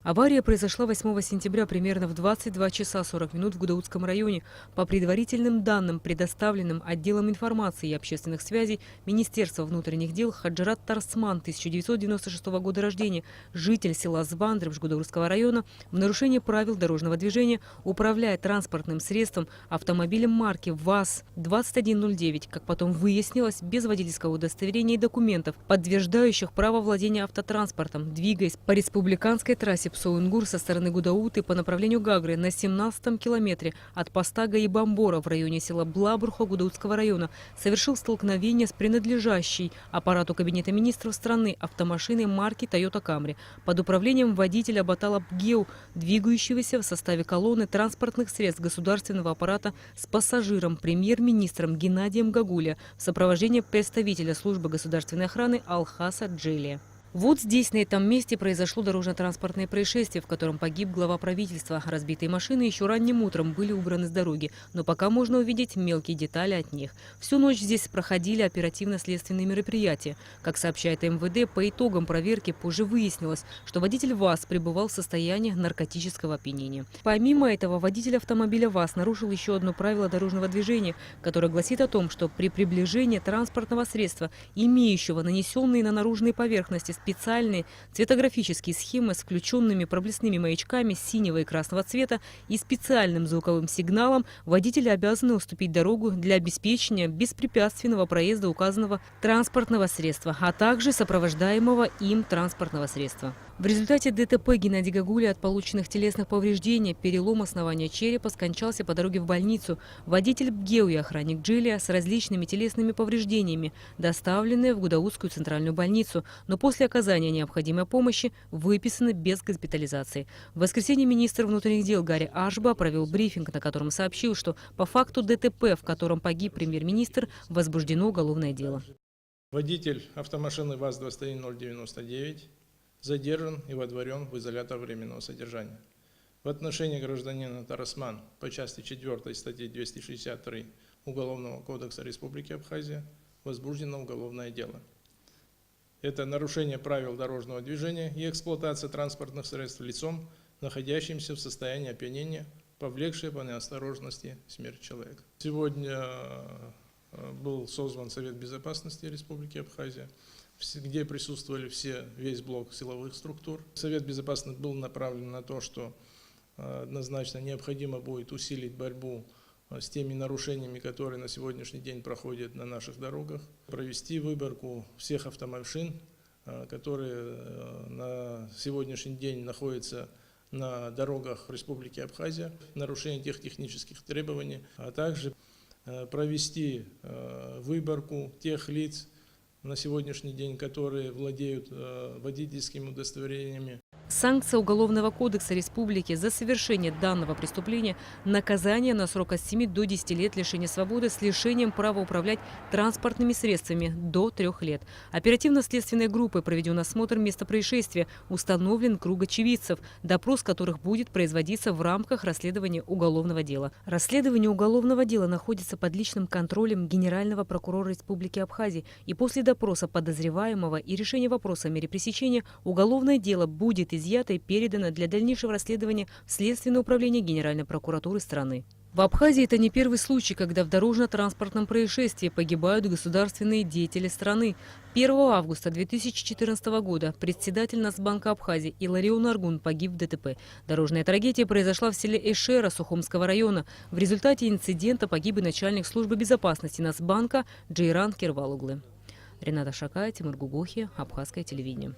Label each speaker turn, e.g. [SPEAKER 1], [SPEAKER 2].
[SPEAKER 1] Авария произошла 8 сентября примерно в 22 часа 40 минут в Гудаутском районе. По предварительным данным, предоставленным отделом информации и общественных связей Министерства внутренних дел, Хаджарат Тарсман, 1996 года рождения, житель села Звандры Гудаутского района, в нарушение правил дорожного движения, управляя транспортным средством автомобилем марки ВАЗ-2109, как потом выяснилось, без водительского удостоверения и документов, подтверждающих право владения автотранспортом, двигаясь по республиканской трассе Псоунгур со стороны Гудауты по направлению Гагры на 17-м километре от поста Гаибамбора в районе села Блабурха Гудаутского района совершил столкновение с принадлежащей аппарату Кабинета министров страны автомашиной марки Toyota Camry под управлением водителя Батала Бгеу, двигающегося в составе колонны транспортных средств государственного аппарата с пассажиром премьер-министром Геннадием Гагуля в сопровождении представителя службы государственной охраны Алхаса Джелия. Вот здесь, на этом месте, произошло дорожно-транспортное происшествие, в котором погиб глава правительства. Разбитые машины еще ранним утром были убраны с дороги, но пока можно увидеть мелкие детали от них. Всю ночь здесь проходили оперативно-следственные мероприятия. Как сообщает МВД, по итогам проверки позже выяснилось, что водитель ВАЗ пребывал в состоянии наркотического опьянения. Помимо этого, водитель автомобиля ВАЗ нарушил еще одно правило дорожного движения, которое гласит о том, что при приближении транспортного средства, имеющего нанесенные на наружные поверхности специальные цветографические схемы с включенными проблесными маячками синего и красного цвета и специальным звуковым сигналом, водители обязаны уступить дорогу для обеспечения беспрепятственного проезда указанного транспортного средства, а также сопровождаемого им транспортного средства. В результате ДТП Геннадий Гагуля от полученных телесных повреждений, перелом основания черепа, скончался по дороге в больницу. Водитель Бгеу и охранник Джилия с различными телесными повреждениями, доставленные в Гудаутскую центральную больницу, но после оказания необходимой помощи выписаны без госпитализации. В воскресенье министр внутренних дел Гарри Ашба провел брифинг, на котором сообщил, что по факту ДТП, в котором погиб премьер-министр, возбуждено уголовное дело.
[SPEAKER 2] Водитель автомашины ВАЗ-21099 задержан и водворен в изолятор временного содержания. В отношении гражданина Тарасман по части 4 статьи 263 Уголовного кодекса Республики Абхазия возбуждено уголовное дело. Это нарушение правил дорожного движения и эксплуатация транспортных средств лицом, находящимся в состоянии опьянения, повлекшее по неосторожности смерть человека. Сегодня был созван Совет безопасности Республики Абхазия, где присутствовали весь блок силовых структур. Совет безопасности был направлен на то, что однозначно необходимо будет усилить борьбу с теми нарушениями, которые на сегодняшний день проходят на наших дорогах, провести выборку всех автомашин, которые на сегодняшний день находятся на дорогах Республики Абхазия, нарушение тех технических требований, а также провести выборку тех лиц на сегодняшний день, которые владеют водительскими удостоверениями.
[SPEAKER 1] Санкция Уголовного кодекса Республики за совершение данного преступления – наказание на срок от 7 до 10 лет лишения свободы с лишением права управлять транспортными средствами до 3 лет. Оперативно-следственной группой проведен осмотр места происшествия, установлен круг очевидцев, допрос которых будет производиться в рамках расследования уголовного дела. Расследование уголовного дела находится под личным контролем Генерального прокурора Республики Абхазия, и после допроса подозреваемого и решения вопроса о мере пресечения уголовное дело будет изъято и передано для дальнейшего расследования в Следственное управление Генеральной прокуратуры страны. В Абхазии это не первый случай, когда в дорожно-транспортном происшествии погибают государственные деятели страны. 1 августа 2014 года председатель Нацбанка Абхазии Иларион Аргун погиб в ДТП. Дорожная трагедия произошла в селе Эшера Сухумского района. В результате инцидента погиб и начальник службы безопасности Нацбанка Джейран Кирвалуглы. Рената Шакай, Тимур Гугухи, Абхазское телевидение.